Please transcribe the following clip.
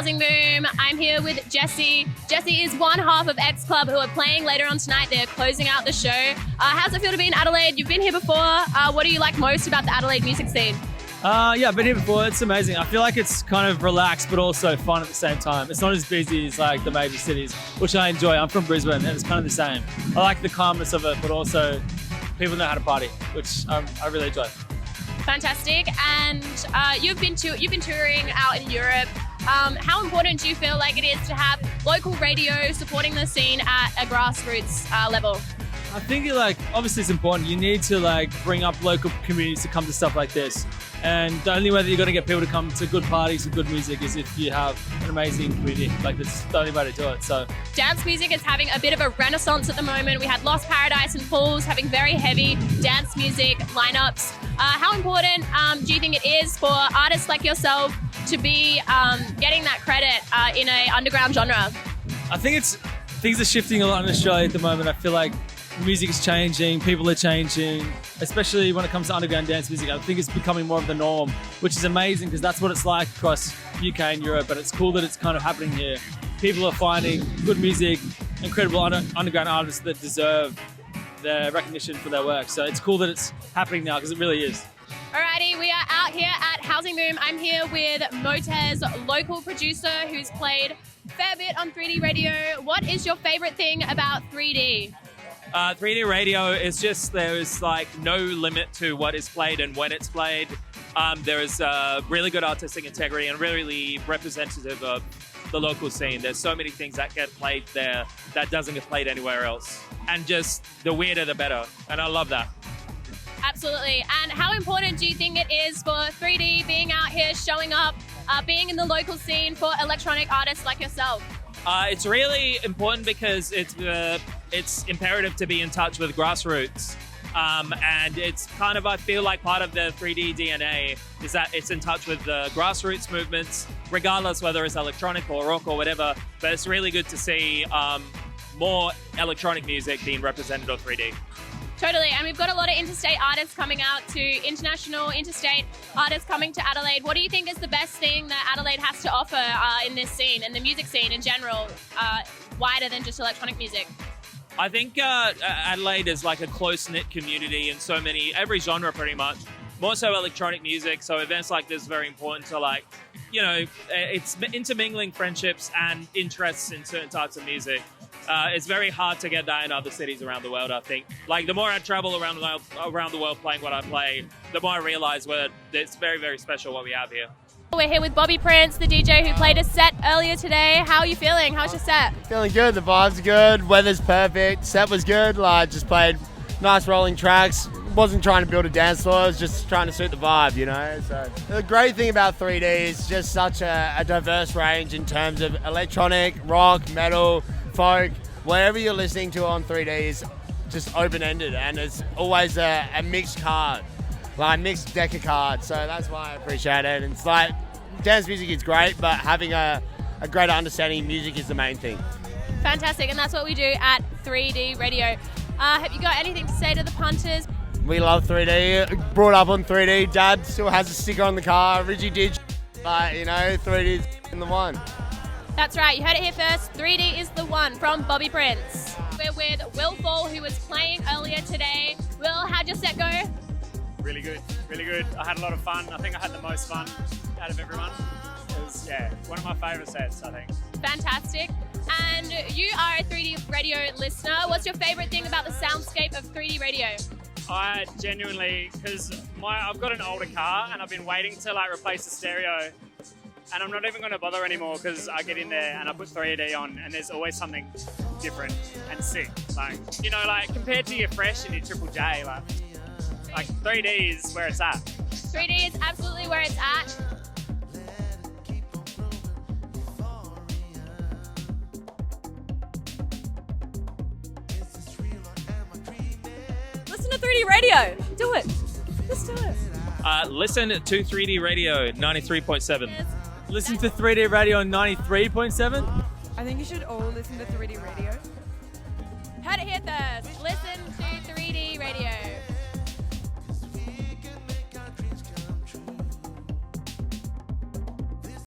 Housing Boom. I'm here with Jessie. Jessie is one half of X Club who are playing later on tonight. They're closing out the show. How's it feel to be in Adelaide? You've been here before. What do you like most about the Adelaide music scene? Yeah, I've been here before. It's amazing. I feel like it's kind of relaxed but also fun at the same time. It's not as busy as like the major cities, which I enjoy. I'm from Brisbane and it's kind of the same. I like the calmness of it, but also people know how to party, which I really enjoy. Fantastic. And you've been touring out in Europe. How important do you feel like it is to have local radio supporting the scene at a grassroots level? I think obviously it's important. You need to bring up local communities to come to stuff like this. And the only way that you're going to get people to come to good parties and good music is if you have an amazing community. That's the only way to do it. So dance music is having a bit of a renaissance at the moment. We had Lost Paradise and Pools having very heavy dance music lineups. How important do you think it is for artists like yourself to be getting that credit in an underground genre? I think things are shifting a lot in Australia at the moment. I feel like music is changing, people are changing, especially when it comes to underground dance music. I think it's becoming more of the norm, which is amazing because that's what it's like across UK and Europe, but it's cool that it's kind of happening here. People are finding good music, incredible underground artists that deserve their recognition for their work. So it's cool that it's happening now because it really is. Alrighty, we are out here at Housing Boom. I'm here with Motet's local producer who's played a fair bit on 3D radio. What is your favourite thing about 3D? 3D radio is just, there is no limit to what is played and when it's played. There is really good artistic integrity and really representative of the local scene. There's so many things that get played there that doesn't get played anywhere else. And just the weirder the better. And I love that. Absolutely. And how important do you think it is for 3D being out here, showing up, being in the local scene for electronic artists like yourself? It's really important because it's imperative to be in touch with grassroots. And it's kind of, I feel like part of the 3D DNA is that it's in touch with the grassroots movements, regardless whether it's electronic or rock or whatever. But it's really good to see more electronic music being represented on 3D. Totally, and we've got a lot of interstate artists coming out to international, interstate artists coming to Adelaide. What do you think is the best thing that Adelaide has to offer in this scene and the music scene in general, wider than just electronic music? I think Adelaide is like a close-knit community in every genre pretty much. More so electronic music, so events like this are very important to it's intermingling friendships and interests in certain types of music. It's very hard to get that in other cities around the world, I think. The more I travel around the world playing what I play, the more I realise it's very, very special what we have here. We're here with Bobby Prince, the DJ who played a set earlier today. How are you feeling? How's your set? Feeling good. The vibes are good. Weather's perfect. Set was good. Just played nice rolling tracks. Wasn't trying to build a dance floor. I was just trying to suit the vibe, So the great thing about 3D is just such a diverse range in terms of electronic, rock, metal, folk. Whatever you're listening to on 3D is just open-ended, and it's always a mixed card, mixed deck of cards. So that's why I appreciate it. And it's dance music is great, but having a greater understanding of music is the main thing. Fantastic, and that's what we do at 3D Radio. Have you got anything to say to the punters? We love 3D. Brought up on 3D. Dad still has a sticker on the car. Richie did, but 3D is in the one. That's right, you heard it here first. 3D is the one from Bobby Prince. We're with Will Fall, who was playing earlier today. Will, how'd your set go? Really good, really good. I had a lot of fun. I think I had the most fun out of everyone. It was, one of my favourite sets, I think. Fantastic. And you are a 3D radio listener. What's your favourite thing about the soundscape of 3D radio? I genuinely, because I've got an older car and I've been waiting to replace the stereo. And I'm not even going to bother anymore because I get in there and I put 3D on and there's always something different and sick. Compared to your Fresh and your Triple J, 3D is where it's at. 3D is absolutely where it's at. Listen to 3D radio. Do it. Just do it. Listen to 3D Radio 93.7. Listen to 3D Radio on 93.7. I think you should all listen to 3D Radio.